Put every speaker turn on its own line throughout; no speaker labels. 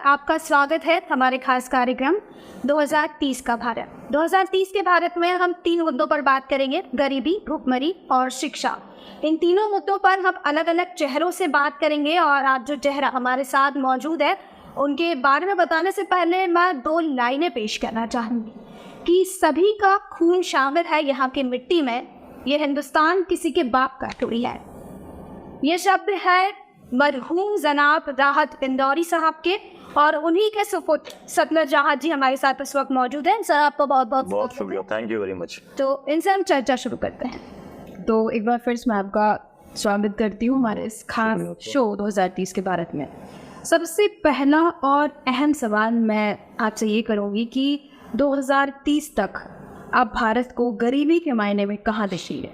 आपका स्वागत है हमारे खास कार्यक्रम 2030 का भारत। 2030 के भारत में हम 3 मुद्दों पर बात करेंगे, गरीबी, भुखमरी और शिक्षा। इन तीनों मुद्दों पर हम अलग अलग चेहरों से बात करेंगे और आज जो चेहरा हमारे साथ मौजूद है उनके बारे में बताने से पहले मैं 2 लाइनें पेश करना चाहूँगी कि सभी का खून शामिल है यहाँ की मिट्टी में, ये हिंदुस्तान किसी के बाप का टुकड़ी है। ये शब्द है मरहूम जनाब राहत इंदौरी साहब के और उन्हीं के सुपुत्र सतलज जहाज जी हमारे साथ इस वक्त मौजूद हैं। सर आपको बहुत बहुत
शुक्रिया, थैंक यू वेरी मच।
तो इनसे हम चर्चा शुरू करते हैं।
तो एक बार फिर मैं आपका स्वागत करती हूँ हमारे इस खास शो 2030 के भारत में। सबसे पहला और अहम सवाल मैं आपसे ये करूँगी कि 2030 तक आप भारत को गरीबी के मायने में कहाँ देखेंगे?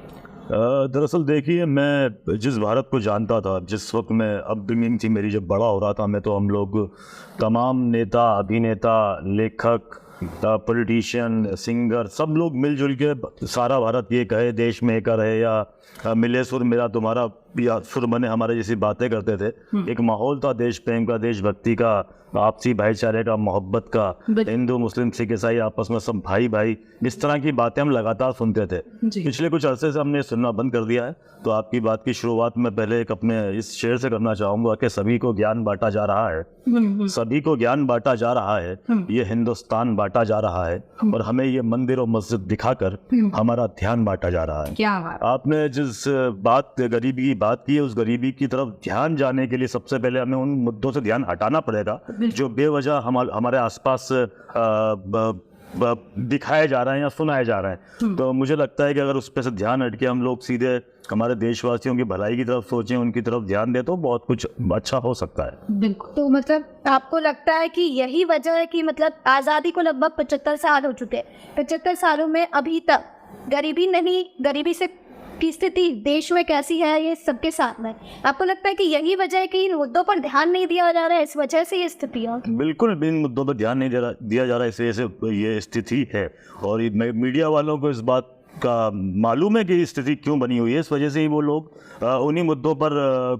दरअसल देखिए, मैं जिस भारत को जानता था, जिस वक्त मैं अपब्रिंगिंग थी मेरी, जब बड़ा हो रहा था मैं, तो हम लोग तमाम नेता, अभिनेता, लेखक, पॉलिटिशियन, सिंगर, सब लोग मिलजुल के सारा भारत ये कहे देश में एक रहे या मिले सुर मेरा तुम्हारा या सुर बने हमारे जैसी बातें करते थे। एक माहौल था देश प्रेम का, देशभक्ति का, आपसी भाईचारे का, मोहब्बत का, हिंदू मुस्लिम सिख ईसाई आपस में सब भाई भाई, इस तरह की बातें हम लगातार सुनते थे। पिछले कुछ अरसे से हमने सुनना बंद कर दिया है। तो आपकी बात की शुरुआत मैं पहले एक अपने इस शेर से करना चाहूँगा कि सभी को ज्ञान बांटा जा रहा है, सभी को ज्ञान बांटा जा रहा है, ये हिंदुस्तान बांटा जा रहा है और हमें ये मंदिर और मस्जिद दिखाकर हमारा ध्यान बांटा जा रहा है।
क्या बात।
आपने जिस बात गरीबी की बात की है, उस गरीबी की तरफ ध्यान जाने के लिए सबसे पहले हमें उन मुद्दों से ध्यान हटाना पड़ेगा जो बेवजह हमारे आसपास दिखाए जा रहे हैं या सुनाए जा रहे हैं। तो मुझे लगता है कि अगर उस पर से ध्यान हट के हम लोग सीधे हमारे देशवासियों की भलाई की तरफ सोचें, उनकी तरफ ध्यान दें, तो बहुत कुछ अच्छा हो सकता है।
बिल्कुल।
तो मतलब आपको लगता है कि यही वजह है कि मतलब आज़ादी को लगभग 75 साल हो चुके हैं, 75 सालों में अभी तक गरीबी से की स्थिति देश में कैसी है ये सबके साथ में, आपको लगता है कि यही वजह है कि इन मुद्दों पर ध्यान नहीं दिया जा रहा है, इस वजह से ये स्थिति है?
बिल्कुल, इन मुद्दों पर ध्यान नहीं दिया जा रहा है, इस वजह से ये स्थिति है। और मीडिया वालों को इस बात का मालूम है कि स्थिति क्यों बनी हुई है, इस वजह से ही वो लोग उन्हीं मुद्दों पर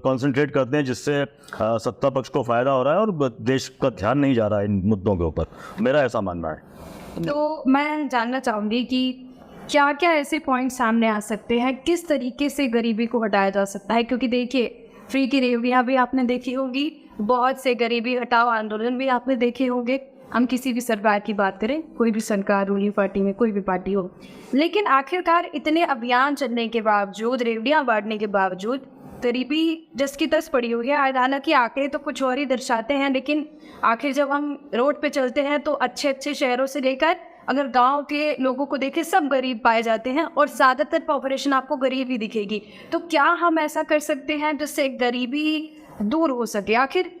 कंसंट्रेट करते हैं जिससे सत्ता पक्ष को फ़ायदा हो रहा है और देश का ध्यान नहीं जा रहा है इन मुद्दों के ऊपर। मेरा ऐसा मानना है।
तो मैं जानना चाहूँगी कि क्या क्या ऐसे पॉइंट सामने आ सकते हैं, किस तरीके से गरीबी को हटाया जा सकता है? क्योंकि देखिए, फ्री की रेवड़ियाँ भी आपने देखी होगी, बहुत से गरीबी हटाओ आंदोलन भी आपने देखे होंगे। हम किसी भी सरकार की बात करें, कोई भी सरकार, रूलिंग पार्टी में कोई भी पार्टी हो, लेकिन आखिरकार इतने अभियान चलने के बावजूद, रेवड़ियाँ बांटने के बावजूद गरीबी जस की तस पड़ी हुई है। हालांकि आंकड़े तो कुछ और ही दर्शाते हैं, लेकिन आखिर जब हम रोड पे चलते हैं तो अच्छे अच्छे शहरों से लेकर अगर गांव के लोगों को देखें, सब गरीब पाए जाते हैं और ज़्यादातर पॉपुलेशन आपको गरीब ही दिखेगी। तो क्या हम ऐसा कर सकते हैं जिससे गरीबी दूर हो सके? आखिर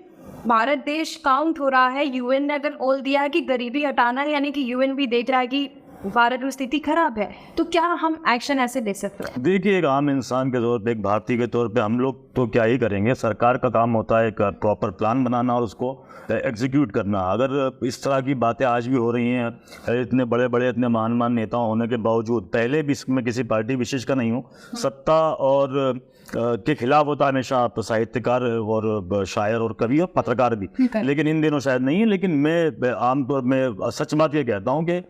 भारत देश काउंट हो रहा है, यूएन ने अगर बोल दिया है कि गरीबी हटाना है, यानी कि यूएन भी देख रहा है कि भारत में स्थिति खराब है, तो क्या हम एक्शन ऐसे ले सकते हैं?
देखिए, एक आम इंसान के तौर पे, एक भारतीय के तौर पे हम लोग तो क्या ही करेंगे। सरकार का काम होता है एक प्रॉपर प्लान बनाना और उसको एग्जीक्यूट करना। अगर इस तरह की बातें आज भी हो रही हैं, इतने बड़े बड़े, इतने महान नेता होने के बावजूद, पहले भी इसमें किसी पार्टी विशेष का नहीं हूँ, सत्ता और के खिलाफ होता है हमेशा आप साहित्यकार और शायर और कवि और पत्रकार भी, लेकिन इन दिनों शायद नहीं है। लेकिन मैं आमतौर में सच बात ये कहता हूँ कि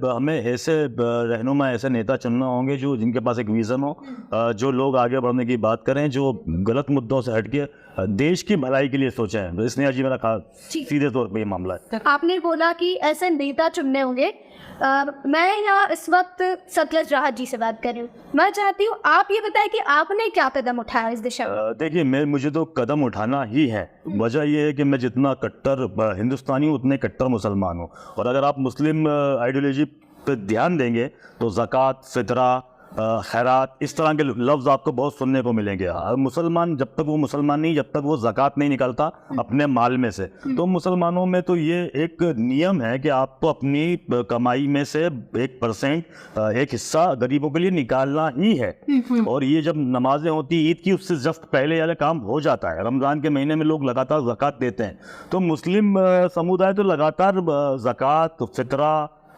हमें ऐसे रहनुमा, ऐसे नेता चुनना होंगे जो जिनके पास एक विज़न हो, जो लोग आगे बढ़ने की बात करें, जो गलत मुद्दों से हट के देश की भलाई के लिए सोचें। स्नेहा जी, मेरा सीधे तौर पे ये मामला है।
आपने बोला कि ऐसे नेता चुनने होंगे। मैं यहाँ इस वक्त सतलज राहत जी से बात कर रही हूँ। मैं चाहती हूँ आप ये बताएं कि आपने क्या कदम उठाया इस दिशा में?
देखिए, मुझे तो कदम उठाना ही है। वजह यह है कि मैं जितना कट्टर हिंदुस्तानी हूँ उतने कट्टर मुसलमान हूँ। और अगर आप मुस्लिम आइडियोलॉजी पे ध्यान देंगे तो ज़कात, फितरा, खैरात, इस तरह के लफ्ज़ आपको बहुत सुनने को मिलेंगे। मुसलमान जब तक वो मुसलमान नहीं, जब तक वो ज़कात नहीं निकालता अपने माल में से, तो मुसलमानों में तो ये एक नियम है कि आपको अपनी कमाई में से 1% एक हिस्सा गरीबों के लिए निकालना ही है। और ये जब नमाजें होती ईद की, उससे जस्ट पहले वाला काम हो जाता है। रमज़ान के महीने में लोग लगातार ज़कात देते हैं, तो मुस्लिम समुदाय तो लगातार ज़कात, फितरा,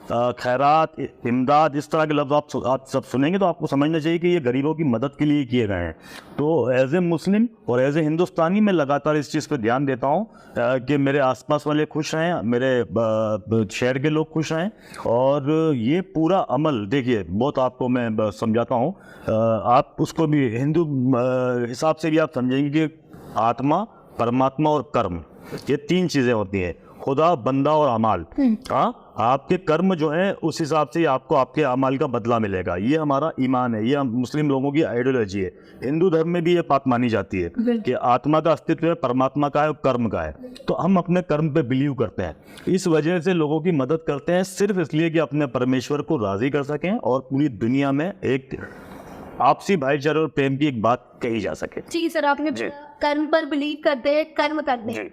खैरात, इमदाद, इस तरह के लफ्ज़ आप सब सुनेंगे तो आपको समझना चाहिए कि ये गरीबों की मदद के लिए किए गए हैं। तो एज ए मुस्लिम और एज ए हिंदुस्तानी मैं लगातार इस चीज़ पे ध्यान देता हूँ कि मेरे आसपास वाले खुश रहें, मेरे शहर के लोग खुश रहें। और ये पूरा अमल देखिए, बहुत आपको मैं समझाता हूँ, आप उसको भी हिंदू हिसाब से भी आप समझेंगे कि आत्मा, परमात्मा और कर्म, ये तीन चीज़ें होती हैं, खुदा, बंदा और अमाल। हाँ, आपके कर्म जो है उस हिसाब से आपको आपके अमाल का बदला मिलेगा। ये हमारा ईमान है, ये मुस्लिम लोगों की आइडियोलॉजी है। हिंदू धर्म में भी ये बात मानी जाती है कि आत्मा का अस्तित्व है, परमात्मा का है और कर्म का है। तो हम अपने कर्म पे बिलीव करते हैं, इस वजह से लोगों की मदद करते हैं, सिर्फ इसलिए कि अपने परमेश्वर को राज़ी कर सकें और पूरी दुनिया में एक आपसी भाईचारे और प्रेम की एक बात कही जा सके।
जी सर, आपने कर्म पर बिलीव करते हैं, कर्म करते हैं,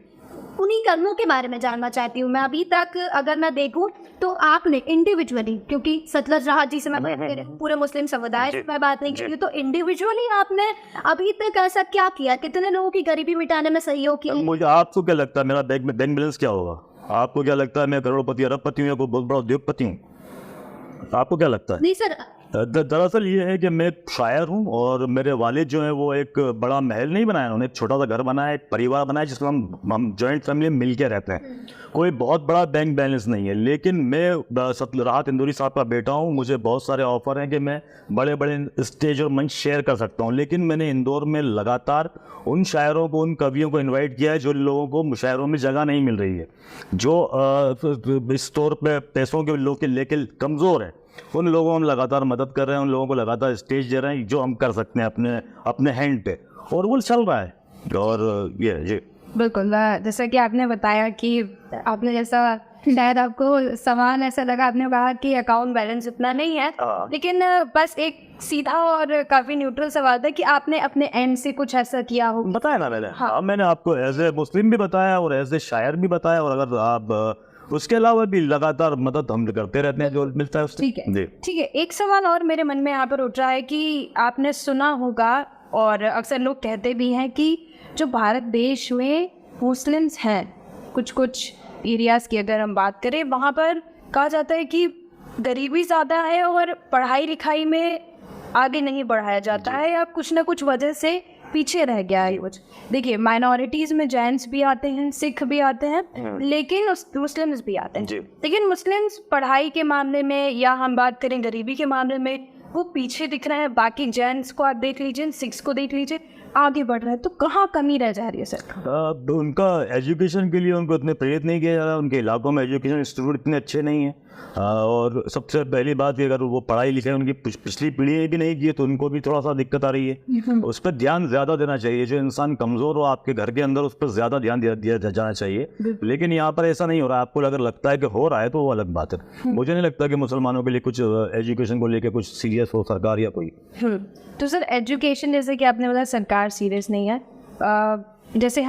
उन्हीं कर्मों के बारे में जानना चाहती हूँ मैं। अभी तक अगर मैं देखूँ तो आपने इंडिविजुअली, क्योंकि सतलज राहत जी से मैं बात कर रही हूँ, पूरे मुस्लिम समुदाय से मैं बात नहीं कर रही हूँ, तो इंडिविजुअली आपने अभी तक ऐसा क्या किया, कितने लोगों की गरीबी मिटाने में सहयोग किया?
मुझे आपको क्या लगता है मेरा बैंक बैलेंस क्या होगा? आपको क्या लगता है मैं करोड़पति, अरबपति हूँ या कोई बहुत बड़ा उद्योगपति हूँ? आपको क्या लगता है?
नहीं सर,
दरअसल ये है कि मैं शायर हूँ और मेरे वालिद जो है वो एक बड़ा महल नहीं बनाया, उन्होंने एक छोटा सा घर बनाया, एक परिवार बनाया जिसमें हम जॉइंट फैमिली में मिल के रहते हैं। कोई बहुत बड़ा बैंक बैलेंस नहीं है, लेकिन मैं राहत इंदौरी साहब का बेटा हूँ। मुझे बहुत सारे ऑफर हैं कि मैं बड़े बड़े स्टेज और मंच शेयर कर सकता हूँ, लेकिन मैंने इंदौर में लगातार उन शायरों को, उन कवियों को इन्वाइट किया है जो लोगों को मुशायरों में जगह नहीं मिल रही है, जो इस तौर पर पैसों के लोग लेके कमज़ोर हैं। उन लोगों को हम लगातार मदद कर रहे हैं, उन लोगों को लगातार स्टेज दे रहे हैं जो हम कर सकते हैं अपने हैंड पे, और वो चल रहा है। और ये जी
बिल्कुल, जैसा कि आपने बताया कि आपने जैसा शायद आपको सवाल ऐसा लगा, आपने कहा कि अकाउंट बैलेंस इतना नहीं है, लेकिन बस एक सीधा और काफ़ी न्यूट्रल सवाल था कि आपने अपने एंड से कुछ ऐसा किया हो।
बताया ना मैंने।
हाँ,
मैंने आपको एज ए मुस्लिम भी बताया और एज ए शायर भी बताया, और अगर आप उसके अलावा भी लगातार मदद हम करते रहते हैं जो मिलता है उससे।
ठीक है, ठीक है। एक सवाल और मेरे मन में यहाँ पर उठ रहा है कि आपने सुना होगा और अक्सर लोग कहते भी हैं कि जो भारत देश में मुस्लिम्स हैं, कुछ एरियाज़ की अगर हम बात करें, वहाँ पर कहा जाता है कि गरीबी ज़्यादा है और पढ़ाई लिखाई में आगे नहीं बढ़ाया जाता है, या कुछ ना कुछ वजह से पीछे रह गया है कुछ। देखिए, माइनॉरिटीज़ में जैन्स भी आते हैं, सिख भी आते हैं, लेकिन मुस्लिम्स भी आते हैं, लेकिन मुस्लिम्स पढ़ाई के मामले में या हम बात करें गरीबी के मामले में वो पीछे दिख रहे हैं। बाकी जैन्स को आप देख लीजिए, सिख्स को देख लीजिए, आगे बढ़ रहा है। तो कहाँ कमी रह जा रही है सर?
उनका एजुकेशन के लिए उनको इतने प्रेरित नहीं किया जा रहा, उनके इलाकों में एजुकेशन इंस्टीट्यूट इतने अच्छे नहीं हैं। और सबसे पहली बात कि अगर वो पढ़ाई लिखाई उनकी पिछली पीढ़ी ने भी नहीं की है तो उनको भी थोड़ा सा दिक्कत आ रही है। उस पर ध्यान ज़्यादा देना चाहिए। जो इंसान कमज़ोर हो आपके घर के अंदर, उस पर ज़्यादा ध्यान दिया जाना चाहिए, लेकिन यहाँ पर ऐसा नहीं हो रहा। आपको अगर लगता है कि हो रहा है तो वो अलग बात है। मुझे नहीं लगता कि मुसलमानों के लिए कुछ एजुकेशन को लेकर कुछ सीरियस हो सरकार या कोई।
तो सर, एजुकेशन जैसे कि आपने बताया सरकार सीरियस नहीं है, जैसे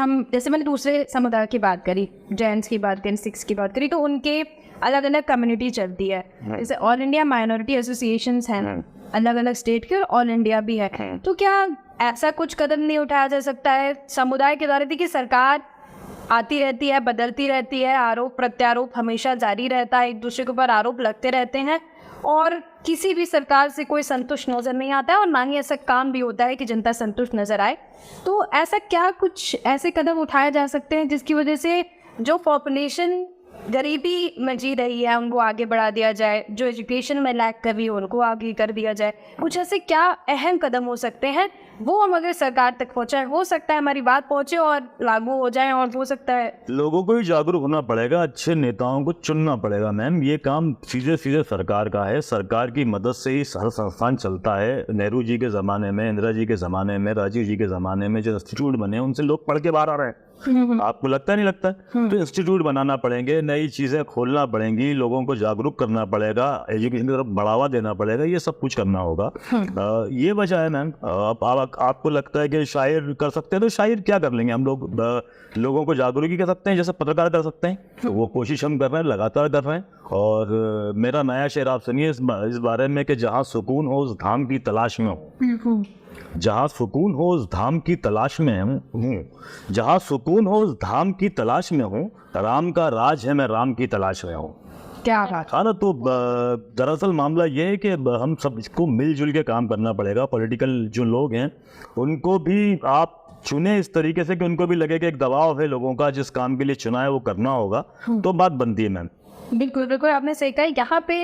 मैंने दूसरे समुदाय की बात करी, जैन्स की बात करी, सिख्स की बात करी, तो उनके अलग अलग कम्युनिटी चलती है। जैसे ऑल इंडिया माइनॉरिटी एसोसिएशंस हैं अलग अलग स्टेट के, और ऑल इंडिया भी है। तो क्या ऐसा कुछ कदम नहीं उठाया जा सकता है समुदाय के द्वारा? देखिए, सरकार आती रहती है, बदलती रहती है, आरोप प्रत्यारोप हमेशा जारी रहता है, एक दूसरे के ऊपर आरोप लगते रहते हैं, और किसी भी सरकार से कोई संतुष्ट नजर नहीं आता है, और ना ही ऐसा काम भी होता है कि जनता संतुष्ट नजर आए। तो ऐसा क्या कुछ ऐसे कदम उठाए जा सकते हैं जिसकी वजह से जो पॉपुलेशन गरीबी में जी रही है उनको आगे बढ़ा दिया जाए, जो एजुकेशन में लैक कर रही है उनको आगे कर दिया जाए? कुछ ऐसे क्या अहम कदम हो सकते हैं वो हम अगर सरकार तक पहुँचाए, हो सकता है हमारी बात पहुँचे और लागू हो जाए, और हो सकता है
लोगों को ही जागरूक होना पड़ेगा, अच्छे नेताओं को चुनना पड़ेगा। मैम, ये काम सीधे सीधे सरकार का है। सरकार की मदद से ही हर संस्थान चलता है। नेहरू जी के ज़माने में, इंदिरा जी के ज़माने में, राजीव जी के ज़माने में जो इंस्टीट्यूट बने उनसे लोग पढ़ के बाहर आ रहे हैं। आपको लगता नहीं लगता? तो इंस्टीट्यूट बनाना पड़ेंगे, नई चीज़ें खोलना पड़ेंगी, लोगों को जागरूक करना पड़ेगा, एजुकेशन की तरफ बढ़ावा देना पड़ेगा, ये सब कुछ करना होगा। ये वजह है मैम। आपको लगता है कि शायर कर सकते हैं तो शायर क्या कर लेंगे हम लोग? लोगों को जागरूक ही कर सकते हैं जैसे पत्रकार कर सकते हैं। तो वो कोशिश हम कर रहे हैं, लगातार कर रहे हैं। और मेरा नया शेर आप सुनिए इस बारे में कि जहाँ सुकून हो उस धाम की तलाश में हो, जहाँ सुकून हो उस धाम की तलाश में हूँ, जहाँ सुकून हो उस धाम की तलाश में हूँ, राम का राज है मैं राम की तलाश में हूँ।
क्या बात।
हाँ ना, तो दरअसल मामला ये है कि हम सबको मिलजुल के काम करना पड़ेगा। पॉलिटिकल जो लोग हैं उनको भी आप चुने इस तरीके से कि उनको भी लगे कि एक दबाव है लोगों का, जिस काम के लिए चुना है वो करना होगा, तो बात बनती है मैम।
बिल्कुल बिल्कुल, आपने सही कहा। यहाँ पे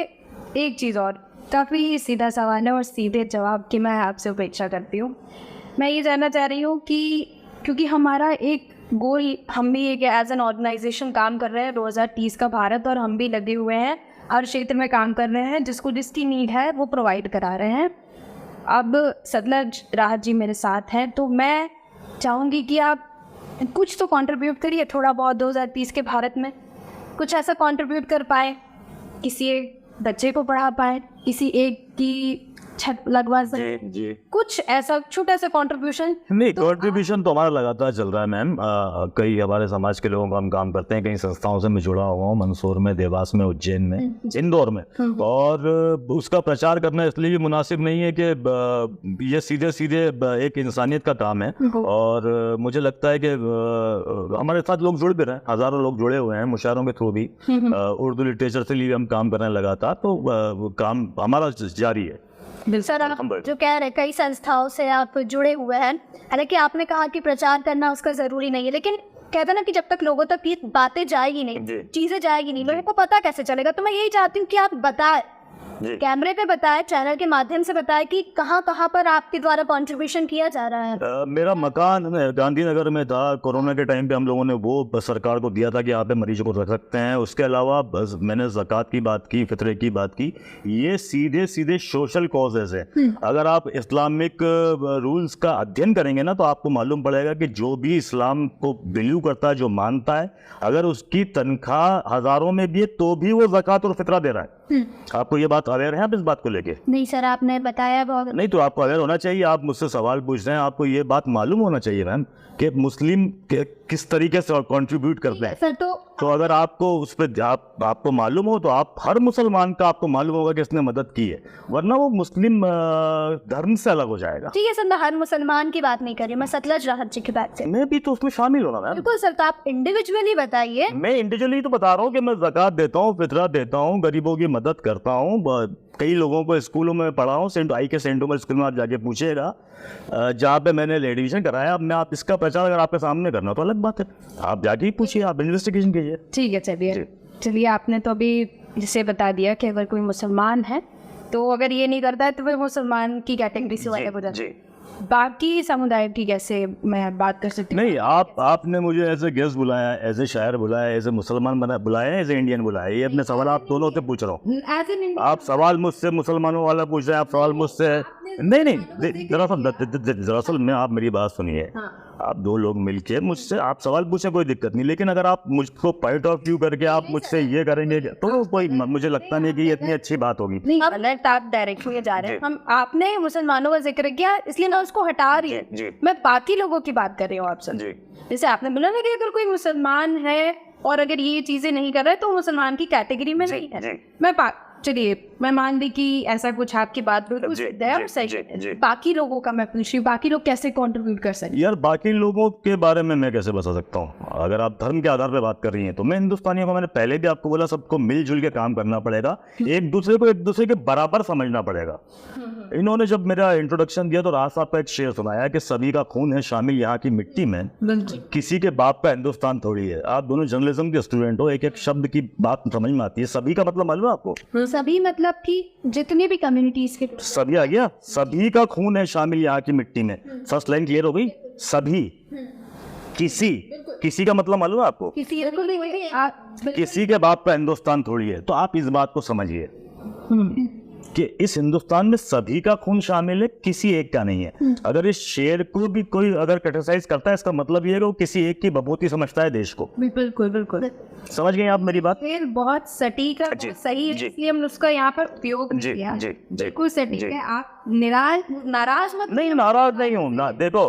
एक चीज़ और, काफ़ी सीधा सवाल है और सीधे जवाब की मैं आपसे अपेक्षा करती हूँ। मैं ये जानना चाह रही हूँ कि क्योंकि हमारा एक गोल, हम भी एक एज एन ऑर्गेनाइजेशन काम कर रहे हैं 2030 का भारत, और हम भी लगे हुए हैं हर क्षेत्र में काम कर रहे हैं, जिसकी नीड है वो प्रोवाइड करा रहे हैं। अब सतलज राहत जी मेरे साथ हैं, तो मैं चाहूँगी कि आप कुछ तो कंट्रीब्यूट करिए थोड़ा बहुत 2030 के भारत में, कुछ ऐसा कंट्रीब्यूट कर पाए, किसी एक बच्चे को पढ़ा पाए, किसी एक की छत लगवा सके,
जी
कुछ ऐसा छोटा सा कंट्रीब्यूशन।
नहीं, कंट्रीब्यूशन तो हमारा लगातार चल रहा है मैम। कई हमारे समाज के लोगों का हम काम करते हैं, कई संस्थाओं से मैं जुड़ा हुआ हूँ, मंदसौर में, देवास में, उज्जैन में, इंदौर में। और उसका प्रचार करना इसलिए भी मुनासिब नहीं है कि ये सीधे सीधे एक इंसानियत का काम है। और मुझे लगता है कि हमारे साथ लोग जुड़ भी रहे हैं, हज़ारों लोग जुड़े हुए हैं मुशायरों के थ्रू भी। उर्दू लिटरेचर से लिए हम काम कर रहे हैं लगातार, तो काम हमारा जारी है।
सर, आप जो कह रहे हैं कई संस्थाओं से आप जुड़े हुए हैं, हालांकि आपने कहा कि प्रचार करना उसका ज़रूरी नहीं है, लेकिन कहते ना कि जब तक लोगों तक ये बातें जाएगी नहीं, चीज़ें जाएगी नहीं, लोगों को पता कैसे चलेगा। तो मैं यही चाहती हूँ कि आप बताएं, कैमरे पे बताएं, चैनल के माध्यम से बताएं कि कहाँ कहाँ पर आपके द्वारा कंट्रीब्यूशन किया जा रहा है।
मेरा मकान गांधीनगर में था। कोरोना के टाइम पे हम लोगों ने वो सरकार को दिया था कि यहाँ पे मरीजों को रख सकते हैं। उसके अलावा बस मैंने ज़कात की बात की, फितरे की बात की। ये सीधे सीधे सोशल कॉजेज है। अगर आप इस्लामिक रूल्स का अध्ययन करेंगे ना, तो आपको मालूम पड़ेगा कि जो भी इस्लाम को बिलीव करता है, जो मानता है, अगर उसकी तनख्वाह हज़ारों में भी है तो भी वो ज़कात और फितरा दे रहा है। आपको ये बात अवेयर है आप इस बात को लेके?
नहीं सर, आपने बताया बहुत।
नहीं, तो आपको अवेयर होना चाहिए। आप मुझसे सवाल पूछ रहे हैं, आपको ये बात मालूम होना चाहिए मैम कि मुस्लिम किस तरीके से कंट्रीब्यूट करते हैं।
सर
तो अगर आपको उस पर आपको मालूम हो, तो आप हर मुसलमान का आपको मालूम होगा कि इसने मदद की है, वरना वो मुस्लिम धर्म से अलग हो जाएगा।
ठीक है सर, मैं हर मुसलमान की बात नहीं कर रही, मैं सतलज राहत जी की बात से।
मैं भी तो उसमें शामिल होना मैम।
बिल्कुल सर, तो आप इंडिविजुअली बताइए।
मैं इंडिविजुअली तो बता रहा हूँ कि मैं ज़कात देता हूँ, फितरा देता हूँ, गरीबों की मदद करता हूँ। कई लोगों को स्कूलों में पढ़ा हूँ, सेंट उमर स्कूल में आप जाके पूछिएगा, जहाँ पे मैंने एडमिशन कराया। अब मैं आप इसका प्रचार अगर आपके सामने करना तो अलग बात है, आप जाके ही पूछिए, आप इन्वेस्टिगेशन कीजिए।
ठीक है, चलिए आपने तो अभी जिसे बता दिया कि अगर कोई मुसलमान है तो अगर ये नहीं करता है तो फिर मुसलमान की कैटेगरी से वाले हो जाते हैं। बाकी समुदाय की कैसे मैं बात कर सकती हूँ?
नहीं, आपने मुझे एज ए गेस्ट बुलाया, एज ए शायर बुलाया, एज ए मुसलमान बुलाया, एज ए इंडियन बुलाया। ये अपने सवाल आप दोनों से पूछ रहा हूँ। आप सवाल मुझसे मुसलमानों वाला पूछ रहे हैं, आप सवाल मुझसे नहीं, दरअसल में आप मेरी बात सुनिए। आप दो लोग मिलके मुझसे आप सवाल पूछे, कोई दिक्कत नहीं, लेकिन अगर आप मुझको पॉइंट ऑफ व्यू करके आप मुझसे ये करेंगे तो कोई, मुझे लगता नहीं कि ये इतनी अच्छी बात होगी।
नहीं, गलत आप डायरेक्शन में जा रहे हैं। हम आपने मुसलमानों का जिक्र किया इसलिए मैं उसको हटा रही हूँ, मैं बाकी लोगों की बात कर रही हूँ आपसे। जैसे आपने बोला ना कि अगर कोई मुसलमान है और अगर ये चीजें नहीं कर रहा है तो मुसलमान की कैटेगरी में नहीं है। मैं चलिए मैं मान ली कि ऐसा कुछ आपकी बात बिल्कुल सही है। बाकी लोगों का मैं पूछ रही हूँ, बाकी लोग कैसे कंट्रीब्यूट कर सकते हैं?
यार, बाकी लोगों के बारे में मैं कैसे बता सकता हूँ? अगर आप धर्म के आधार पर बात कर रही हैं तो मैं हिंदुस्तानियों को, मैंने पहले भी आपको बोला, सबको मिलजुल के काम करना पड़ेगा, एक दूसरे के बराबर समझना पड़ेगा। इन्होंने जब मेरा इंट्रोडक्शन दिया तो राज साहब का एक शेर सुनाया कि सभी का खून है शामिल यहाँ की मिट्टी में, किसी के बाप का हिंदुस्तान थोड़ी है। आप दोनों जर्नलिज्म के स्टूडेंट हो, एक एक शब्द की बात समझ में आती है। सभी का मतलब मालूम है आपको?
सभी मतलब कि जितने भी कम्युनिटीज के
सभी आ गया। सभी का खून है शामिल यहाँ की मिट्टी में। फर्स्ट लाइन क्लियर हो गई? सभी, किसी का मतलब मालूम है आपको? किसी के बाप का हिंदुस्तान थोड़ी है। तो आप इस बात को समझिए कि इस हिंदुस्तान में सभी का खून शामिल है, किसी एक का नहीं है। अगर इस शेर को भी कोई अगर क्रिटिसाइज करता है, इसका मतलब ये है कि वो किसी एक की बभूति समझता है देश को।
बिल्कुल
समझ गए आप मेरी बात?
फिर बहुत सटीक है, सही है, इसलिए हमने उसका यहाँ पर उपयोग किया। बिल्कुल सटीक है। आप नाराज मत?
नहीं, नाराज नहीं हूँ ना। देखो,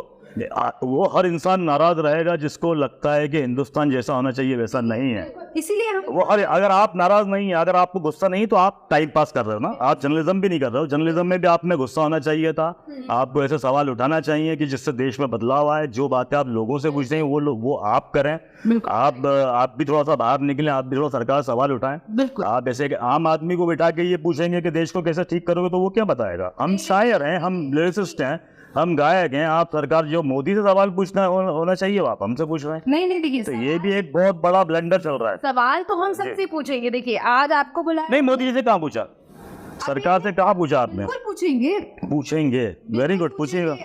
वो हर इंसान नाराज रहेगा जिसको लगता है कि हिंदुस्तान जैसा होना चाहिए वैसा नहीं है।
इसीलिए हम
वो अगर आप नाराज नहीं है, अगर आपको गुस्सा नहीं, तो आप टाइम पास कर रहे हो ना, आप जर्नलिज्म भी नहीं कर रहे हो। जर्नलिज्म में भी आप में गुस्सा होना चाहिए था, आपको ऐसे सवाल उठाना चाहिए कि जिससे देश में बदलाव आए। जो बातें आप लोगों से पूछते हैं वो आप करें। आप भी थोड़ा सा बाहर निकलें, आप भी थोड़ा सरकार सवाल उठाएं।
बिल्कुल।
आप ऐसे कि आम आदमी को बिठा के ये पूछेंगे कि देश को कैसे ठीक करोगे, तो वो क्या बताएगा। हम शायर हैं, हम लिरिसिस्ट हैं, हम गायक हैं। आप सरकार जो मोदी से सवाल पूछना होना चाहिए वो आप हमसे पूछ रहे हैं।
नहीं देखिए
तो ये भी एक बहुत बड़ा ब्लंडर चल रहा है।
सवाल तो हम सबसे पूछेंगे। देखिए आज आपको बुलाया
नहीं, मोदी जी से कहाँ पूछा, सरकार से कहाँ पूछा आपने? पूछेंगे। वेरी गुड, पूछिएगा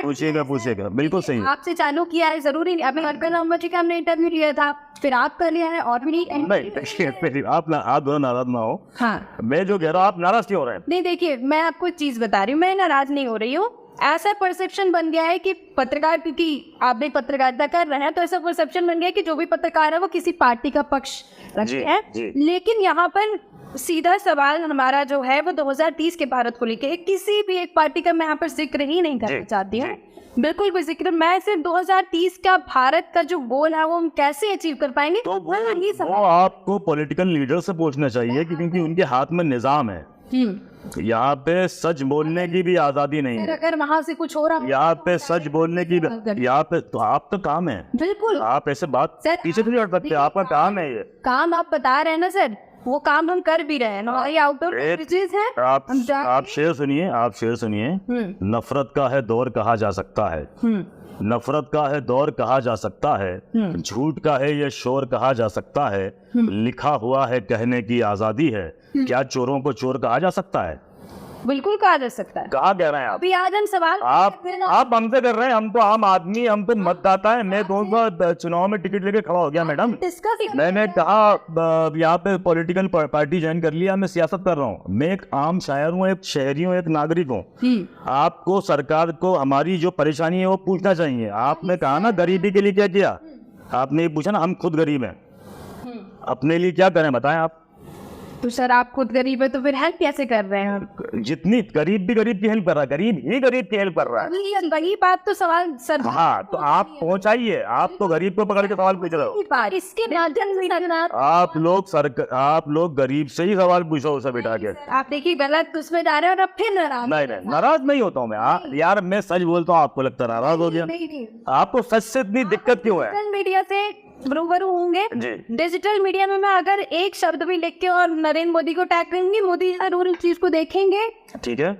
पूछिएगा, बिल्कुल सही है।
आपसे चालू किया है, जरूरी नहीं। अभी अर्पण मोहम्मद जी का हमने इंटरव्यू लिया था, फिर आप कर लिया है और भी
नहीं, आप दोनों नाराज ना हो।
हाँ,
मैं जो कह रहा हूँ, आप नाराज क्यों हो रहे हैं?
नहीं देखिए, मैं आपको एक चीज बता रही हूँ, मैं नाराज नहीं हो रही हूँ। ऐसा परसेप्शन बन गया है कि पत्रकार, क्योंकि आप भी पत्रकारिता कर रहे हैं, तो ऐसा परसेप्शन बन गया है कि जो भी पत्रकार है वो किसी पार्टी का पक्ष रखते हैं। लेकिन यहाँ पर सीधा सवाल हमारा जो है वो 2030 के भारत को लेके, किसी भी एक पार्टी का मैं यहाँ पर जिक्र ही नहीं करना चाहती हूँ, बिल्कुल भी जिक्र। मैं सिर्फ 2030 का भारत का जो गोल है वो हम कैसे अचीव कर पाएंगे,
तो वो आपको पॉलिटिकल लीडर से पूछना चाहिए, क्योंकि उनके हाथ में निजाम है। यहाँ पे सच बोलने की भी आजादी नहीं है।
अगर वहाँ से कुछ हो रहा,
यहाँ पे सच बोलने की यहाँ पे तो आपका काम है।
बिल्कुल,
आप ऐसे बात पीछे नहीं हट सकते, आपका काम है ये।
काम आप बता रहे हैं ना सर, वो काम हम कर भी रहे हैं ना। ये आउटडोर एक्टिविटीज हैं।
आप शेर सुनिए। नफरत का है दौर कहा जा सकता है, नफरत का है दौर कहा जा सकता है, झूठ का है ये शोर कहा जा सकता है, लिखा हुआ है कहने की आजादी है, क्या चोरों को चोर कहा जा सकता है?
बिल्कुल कहा जा सकता है।
कहा कह रहे हैं आप?
अभी आज हम सवाल
आप हमसे कर रहे हैं, हम तो आम आदमी, हम तो मतदाता है। मैं 2 बार चुनाव में टिकट लेके खड़ा हो गया मैडम। मैंने कहा यहाँ पे पॉलिटिकल पार्टी ज्वाइन कर लिया, मैं सियासत कर रहा हूँ। मैं एक आम शायर हूँ, एक शहरी हूँ, एक नागरिक हूँ। आपको सरकार को हमारी जो परेशानी है वो पूछना चाहिए। आपने कहा ना गरीबी के लिए क्या किया, आपने ये पूछा ना, हम खुद गरीब हैं, अपने लिए क्या करें बताएं आप।
तो सर आप खुद गरीब है तो फिर हेल्प कैसे कर रहे हैं हम?
जितनी गरीब भी गरीब की हेल्प कर रहा है, गरीब ही गरीब की हेल्प कर रहा है।
वही बात तो सवाल सर।
हाँ, तो आप पहुंचाइए। आप तो गरीब को पकड़ के सवाल पूछ रहे हो।
इसके माध्यम से
आप लोग गरीब से ही सवाल पूछो उसे बिठा के।
आप देखिए गलत उसमें जा रहे हैं और अब फिर नाराज।
नहीं, नाराज नहीं होता हूँ मैं यार, मैं सच बोलता हूँ, आपको लगता है नाराज हो गया। आपको सच से इतनी दिक्कत क्यों है?
सोशल मीडिया से रूबरू होंगे, डिजिटल मीडिया में मैं अगर एक शब्द भी लिख के और नरेंद्र मोदी को टैग करूंगी, मोदी जरूर इस चीज को देखेंगे।
ठीक है,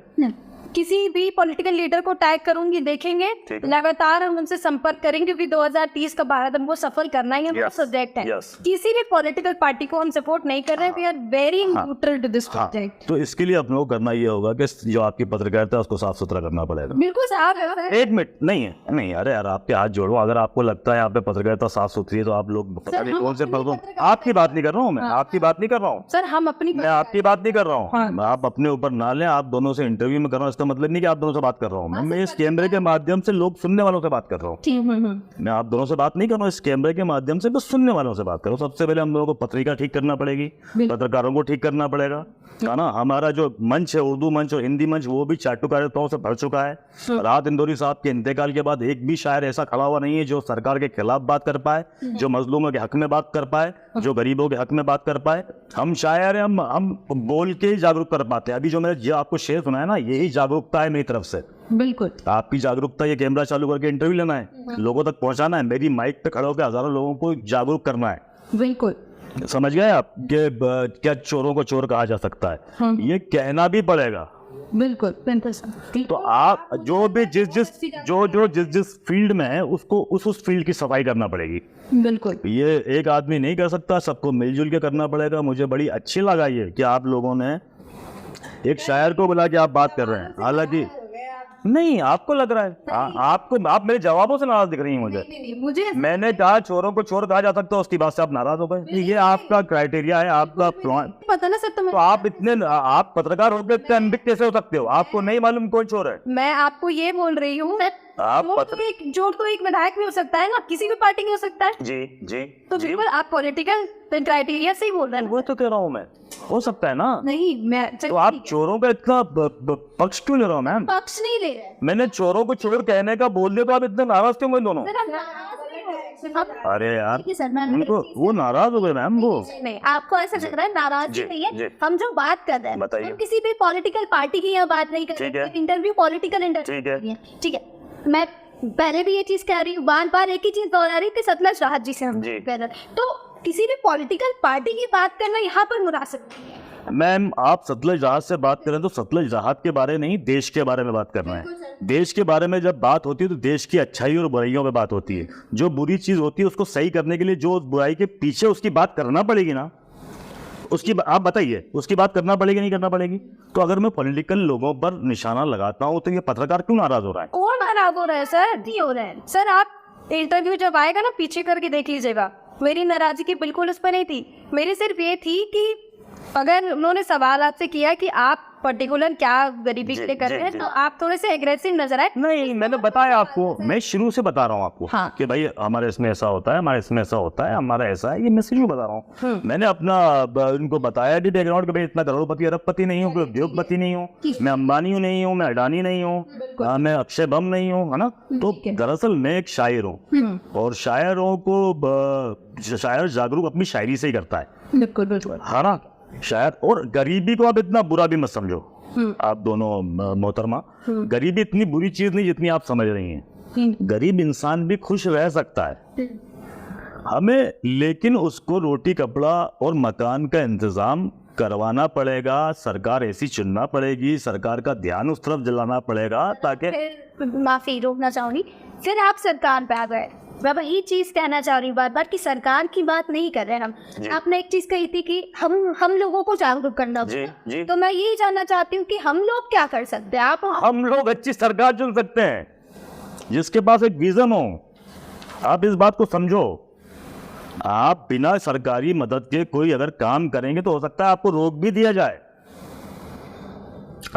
किसी भी पॉलिटिकल लीडर को टैग करूंगी, देखेंगे। लगातार हम उनसे संपर्क करेंगे, क्योंकि 2030 का भारत हमको सफल करना ही हमारा सब्जेक्ट है। किसी भी पॉलिटिकल पार्टी को हम सपोर्ट नहीं कर रहे हैं। We are very neutral to this project.
तो इसके लिए अपने को करना ये होगा कि जो आपकी पत्रकारिता है उसको साफ सुथरा करना पड़ेगा।
बिल्कुल साफ है।
एक मिनट नहीं, अरे यार आपके हाथ जोड़ो। अगर आपको लगता है यहाँ पे पत्रकारिता साफ सुथरी है तो आप लोग पता नहीं कौन से पद। आपकी बात नहीं कर रहा हूँ मैं, आपकी बात नहीं कर रहा हूँ
सर। हम अपनी
मैं आपकी बात नहीं कर रहा हूँ। आप अपने ऊपर ना लें। आप दोनों से इंटरव्यू में कर रहा हूँ, इसका मतलब नहीं कि आप दोनों बात कर रहा हूँ। मैं इस कैमरे के माध्यम से लोग सुनने वालों से बात कर रहा हूँ। मैं आप दोनों से बात नहीं कर रहा हूँ, इस कैमरे के माध्यम से बस सुनने वालों से बात कर रहा हूँ। सबसे पहले हम लोगों को पत्रिका ठीक करना पड़ेगी, पत्रकारों को ठीक करना पड़ेगा, है ना। हमारा जो मंच है, उर्दू मंच और हिंदी मंच, वो भी चाटुकारिताओं से भर चुका है। राहत इंदौरी साहब के इंतकाल के बाद एक भी शायर ऐसा खड़ा हुआ नहीं है जो सरकार के खिलाफ बात कर पाए, जो मजलूमों के हक में बात कर पाए, जो गरीबों के हक में बात कर पाए। हम शायर हैं, हम बोल के ही जागरूक कर पाते हैं। अभी जो मैंने आपको शेर सुनाया ना, यही जागरूकता है मेरी तरफ से।
बिल्कुल
आपकी जागरूकता ये कैमरा चालू करके इंटरव्यू लेना है, लोगों तक पहुंचाना है, मेरी माइक पे खड़े होकर हजारों लोगों को जागरूक करना है।
बिल्कुल
समझ गए आप कि क्या चोरों को चोर कहा जा सकता है, ये कहना भी पड़ेगा।
बिल्कुल।
तो आप जो भी जिस फील्ड में है उसको उस फील्ड की सफाई करना पड़ेगी।
बिल्कुल,
ये एक आदमी नहीं कर सकता, सबको मिलजुल के करना पड़ेगा। मुझे बड़ी अच्छी लगा ये कि आप लोगों ने एक शायर को बुला के आप बात कर रहे हैं। हालांकि नहीं, आपको लग रहा है आप मेरे जवाबों से नाराज दिख रही हैं मुझे। मैंने कहा चोरों को चोर कहा जा सकता है, उसकी बात से आप नाराज हो गए। ये आपका क्राइटेरिया है, आपका
पता ना सर।
तो आप पत्रकार होकर कैसे हो सकते हो? आपको नहीं मालूम कौन चोर है?
मैं आपको ये बोल रही हूँ,
आप
जोड़ तो एक विधायक भी हो सकता है ना, किसी भी पार्टी में हो सकता है।
जी जी
तो बिल्कुल आप पॉलिटिकल क्राइटेरिया से ही बोल रहे हैं।
वो तो कह रहा हूँ मैं, हो सकता है ना।
नहीं मैं
तो आप चोरों का इतना पक्ष क्यों ले रहे हो मैम?
पक्ष नहीं ले रहे।
मैंने चोरों को चोर कहने का बोल दिया तो आप इतने नाराज क्यों हुए दोनों? अरे यार
सर मैं
उनको वो नाराज हो गए मैम वो।
नहीं, आपको ऐसा लग रहा है नाराजगी नहीं
जी।
है। हम जो बात कर रहे हैं
बताइए।
हम किसी भी पॉलिटिकल पार्टी की यहाँ बात नहीं कर
ठीक
रहे
है।
हैं। इंटरव्यू पॉलिटिकल इंटरव्यू
ठीक है।
ठीक है। मैं पहले भी ये चीज कह रही हूँ, बार एक ही चीज दोहरा रही हूँ कि सतलज राहत जी से हम
जी।
कह रहे हैं। तो किसी भी पॉलिटिकल पार्टी की बात करना यहाँ पर मुनासिब नहीं है।
मैम आप सतलज राहत से बात करें तो सतलज राहत के बारे नहीं, देश के बारे में बात कर रहे हैं। देश के बारे में जब बात होती है तो देश की अच्छाई और बुराइयों पे बात होती है। जो बुरी चीज होती है उसको सही करने के लिए जो बुराई के पीछे उसकी बात करना पड़ेगी ना, उसकी आप बताइए, उसकी बात करना पड़ेगी नहीं करना पड़ेगी? तो अगर मैं पॉलिटिकल लोगों पर निशाना लगाता हूँ तो ये पत्रकार क्यों नाराज हो रहा है?
कौन नाराज हो रहा है सर? नहीं हो रहा है सर। आप इंटरव्यू जब आएगा ना पीछे करके देख लीजिएगा, मेरी नाराजगी बिल्कुल उस पर नहीं थी। मेरी सिर्फ ये थी कि अगर उन्होंने सवाल आपसे किया कि आप पर्टिकुलर क्या गरीबी के लिए कर रहे हैं तो आप थोड़े से एग्रेसिव नजर आए।
नहीं मैंने बताया आपको, मैं शुरू से बता रहा हूँ आपको
हाँ।
कि भाई हमारे इसमें ऐसा होता है, हमारे इसमें ऐसा होता है, हमारा ऐसा है, ये मैं शुरू बता रहा हूँ। मैंने अपना उनको बताया भी बैकग्राउंड कि भाई इतना करोड़पति अरबपति नहीं हूँ, कोई उद्योगपति नहीं हूँ, मैं अंबानी नहीं हूँ, मैं अडानी नहीं हूँ, मैं अक्षय बम नहीं हूँ, है ना। तो दरअसल मैं एक शायर हूँ और शायरों को शायर जागरूक अपनी शायरी से ही करता है।
बिल्कुल बिल्कुल
है ना शायर। और गरीबी को आप इतना बुरा भी मत समझो आप दोनों मोहतरमा, गरीबी इतनी बुरी चीज नहीं जितनी आप समझ रही हैं। गरीब इंसान भी खुश रह सकता है हमें, लेकिन उसको रोटी कपड़ा और मकान का इंतजाम करवाना पड़ेगा, सरकार ऐसी चुनना पड़ेगी, सरकार का ध्यान उस तरफ दिलाना पड़ेगा ताकि।
माफी रोकना चाहूंगी, फिर आप सरकार पे आ गए। मैं वही चीज कहना चाह रही हूँ बार बार कि सरकार की बात नहीं कर रहे हैं हम। आपने एक चीज कही थी कि हम लोगों को जागरूक करना
जी।
तो मैं यही जानना चाहती हूँ कि हम लोग क्या कर सकते हैं।
हम लोग अच्छी सरकार चुन सकते हैं जिसके पास एक विजन हो। आप इस बात को समझो, आप बिना सरकारी मदद के कोई अगर काम करेंगे तो हो सकता है आपको रोक भी दिया जाए।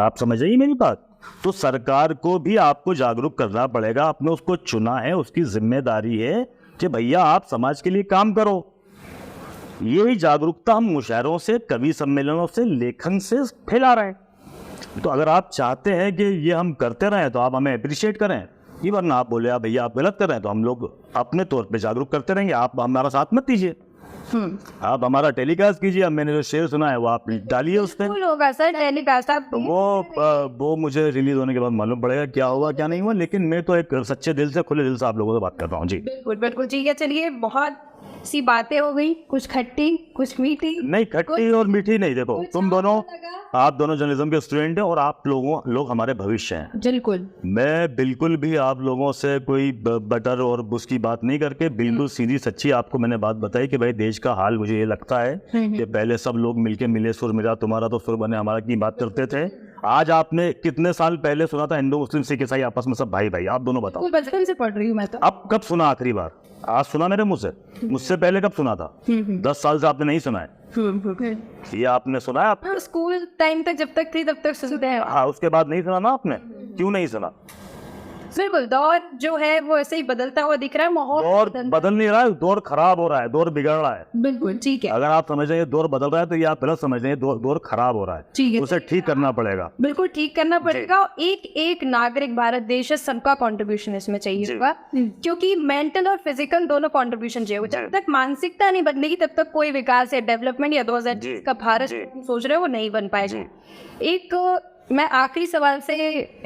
आप समझ रही मेरी बात? तो सरकार को भी आपको जागरूक करना पड़ेगा। आपने उसको चुना है, उसकी जिम्मेदारी है कि भैया आप समाज के लिए काम करो। यही जागरूकता हम मुशायरों से, कवि सम्मेलनों से, लेखन से फैला रहे हैं। तो अगर आप चाहते हैं कि ये हम करते रहें तो आप हमें अप्रिशिएट करें। ये वरना आप बोले भैया आप गलत कर रहे हैं तो हम लोग अपने तौर पे जागरूक करते रहेंगे। आप हमारा साथ मत दीजिए, आप हमारा टेलीकास्ट कीजिए। अब मैंने जो शेर सुना है वो आप डालिए उस पर।
होगा सर टेलीकास्ट आप
वो मुझे रिलीज होने के बाद मालूम पड़ेगा क्या हुआ क्या नहीं हुआ, लेकिन मैं तो एक सच्चे दिल से, खुले दिल से आप लोगों से बात कर रहा हूँ। जी
बिल्कुल बिल्कुल ठीक है। चलिए बहुत सी बातें हो गई, कुछ खट्टी कुछ मीठी।
नहीं खट्टी और मीठी नहीं, देखो तुम दोनों, आप दोनों जर्नलिज्म के स्टूडेंट हैं और आप लोग हमारे भविष्य हैं।
बिल्कुल
मैं बिल्कुल भी आप लोगों से कोई बटर और उसकी बात नहीं करके, बिल्कुल सीधी सच्ची आपको मैंने बात बताई कि भाई देश का हाल मुझे ये लगता है कि पहले सब लोग मिलके मिले सुर मेरा तुम्हारा तो सुर बने हमारा की बात करते थे। आज आपने कितने साल पहले सुना था हिंदू मुस्लिम सिख ईसाई आपस में सब भाई भाई? आप दोनों बताओ।
बचपन से पढ़ रही हूँ मैं तो।
अब कब सुना आखिरी बार? आज सुना मेरे मुंह से? मुझसे पहले कब सुना था? 10 साल से आपने नहीं सुना है। ये आपने सुना है? आप
स्कूल टाइम तक जब तक थी तब तक सुनते हैं।
हाँ, उसके बाद नहीं सुना ना आपने? क्यों नहीं सुना?
बिल्कुल दौर जो है वो ऐसे ही बदलता हुआ दिख रहा है, माहौल
दौर बदल नहीं रहा है, दौर खराब हो रहा है, दौर बिगड़ रहा है।
बिल्कुल ठीक है।
अगर आप समझ रहे हैं दौर बदल रहा है तो ये आप गलत समझ रहे हैं, दौर खराब हो रहा है।
ठीक है,
उसे ठीक करना पड़ेगा।
बिल्कुल ठीक करना पड़ेगा। एक एक नागरिक भारत देश है, सबका कंट्रीब्यूशन इसमें चाहिए होगा, क्योंकि मेंटल और फिजिकल दोनों कंट्रीब्यूशन चाहिए। जब तक मानसिकता नहीं बदलेगी तब तक कोई विकास या डेवलपमेंट या 2020 का भारत सोच रहे हो वो नहीं बन पाएगा। एक मैं आखिरी सवाल से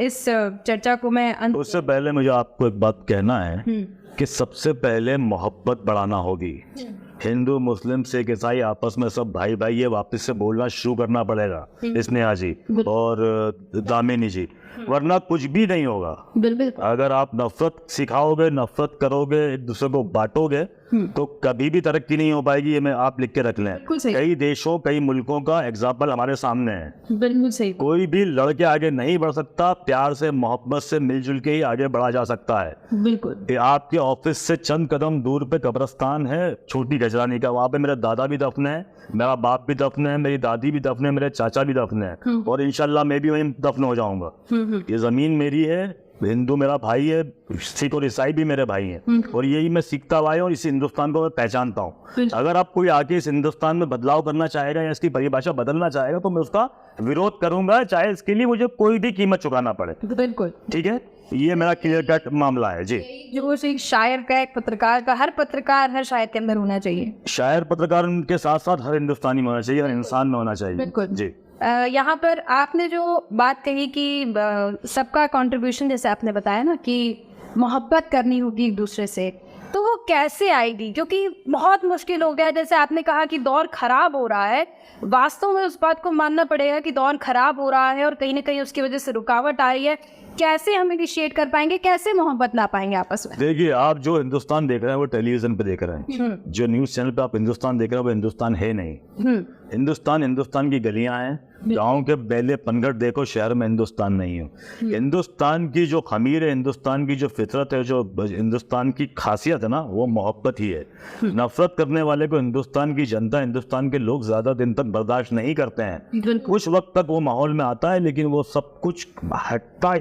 इस चर्चा को मैं
उससे पहले मुझे आपको एक बात कहना है कि सबसे पहले मोहब्बत बढ़ाना होगी। हिंदू मुस्लिम सिख ईसाई आपस में सब भाई भाई, ये वापस से बोलना शुरू करना पड़ेगा स्नेहा जी और दामिनी जी, वरना कुछ भी नहीं होगा। अगर आप नफरत सिखाओगे, नफरत करोगे, एक दूसरे को बांटोगे तो कभी भी तरक्की नहीं हो पाएगी। ये मैं आप लिख के रख लें। कई देशों कई मुल्कों का एग्जाम्पल हमारे सामने है।
बिल्कुल सही।
कोई भी लड़के आगे नहीं बढ़ सकता, प्यार से मोहब्बत से मिलजुल के ही आगे बढ़ा जा सकता है।
बिल्कुल।
आपके ऑफिस से चंद कदम दूर पे कब्रिस्तान है छोटी गजरानी का, वहाँ पे मेरा दादा भी दफन है, मेरा बाप भी दफन है, मेरी दादी भी दफन है, मेरे चाचा भी दफन है और इंशाल्लाह मैं भी वहीं दफन हो जाऊंगा। ये जमीन मेरी है, हिंदू मेरा भाई है, सिख और ईसाई भी मेरे भाई हैं, और यही मैं सीखता हुआ हूं और इस हिंदुस्तान को मैं पहचानता हूँ। अगर आप कोई आके इस हिंदुस्तान में बदलाव करना चाहेगा या इसकी परिभाषा बदलना चाहेगा तो मैं उसका विरोध करूंगा, चाहे इसके लिए मुझे कोई भी कीमत चुकाना पड़े।
बिल्कुल
ठीक है, ये मेरा क्लियर कट मामला है जी।
जो एक शायर का, एक पत्रकार का, हर पत्रकार हर शायर के अंदर होना चाहिए।
शायर पत्रकार उनके साथ साथ हर हिंदुस्तानी में होना चाहिए, हर इंसान में होना चाहिए।
बिल्कुल
जी।
यहाँ पर आपने जो बात कही कि सबका कंट्रीब्यूशन, जैसे आपने बताया ना कि मोहब्बत करनी होगी एक दूसरे से, तो वो कैसे आएगी? क्योंकि बहुत मुश्किल हो गया। जैसे आपने कहा कि दौर खराब हो रहा है, वास्तव में उस बात को मानना पड़ेगा कि दौर खराब हो रहा है और कहीं ना कहीं उसकी वजह से रुकावट आ रही है। कैसे हम इनिशिएट कर पाएंगे, कैसे मोहब्बत ला पाएंगे आपस में?
देखिए, आप जो हिंदुस्तान देख रहे हैं वो टेलीविजन पे देख रहे हैं, जो न्यूज़ चैनल पे आप हिंदुस्तान देख रहे हैं वो हिंदुस्तान है नहीं। हिंदुस्तान की गलियां हैं, गाँव के बेले पनघट देखो, शहर में हिंदुस्तान नहीं है। हिंदुस्तान की जो खमीर है, हिंदुस्तान की जो फितरत है, जो हिंदुस्तान की खासियत है ना, वो मोहब्बत ही है। नफरत करने वाले को हिंदुस्तान की जनता, हिंदुस्तान के लोग ज्यादा दिन तक बर्दाश्त नहीं करते हैं। कुछ वक्त तक वो माहौल में आता है, लेकिन वो सब कुछ हटता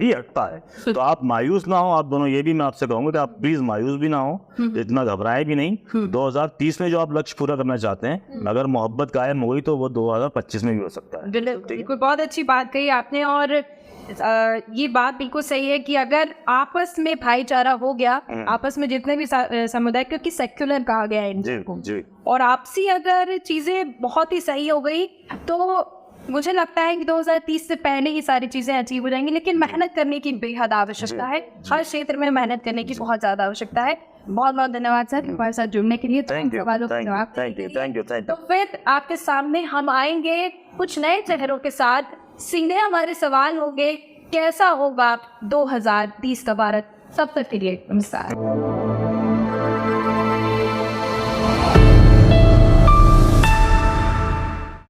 है। तो आप मायूस ना हो, आप दोनों, ये भी मैं आपसे कहूंगा कि आप प्लीज मायूस भी ना हो, इतना घबराए भी नहीं। 2030 में जो आप लक्ष्य पूरा करना चाहते हैं, अगर मोहब्बत कायम हुई तो वो 2025 में भी हो सकता है।
बिल्कुल, बहुत अच्छी बात कही आपने। और ये बात बिल्कुल सही है कि अगर आपस में भाईचारा हो गया, आपस में जितने भी समुदाय, क्योंकि सेक्युलर कहा गया है इनको, और आपसी अगर चीजें बहुत ही सही हो गई तो मुझे लगता है कि 2030 से पहले ही सारी चीजें अचीव हो जाएंगी। लेकिन मेहनत करने की बेहद आवश्यकता है, हर क्षेत्र में मेहनत करने की बहुत ज्यादा आवश्यकता है। बहुत बहुत धन्यवाद सर हमारे साथ जुड़ने के लिए।
Thank you.
तो फिर आपके सामने हम आएंगे कुछ नए चेहरों के साथ। सीधे हमारे सवाल होंगे, कैसा होगा 2030 का भारत? तब तक के लिए नमस्कार।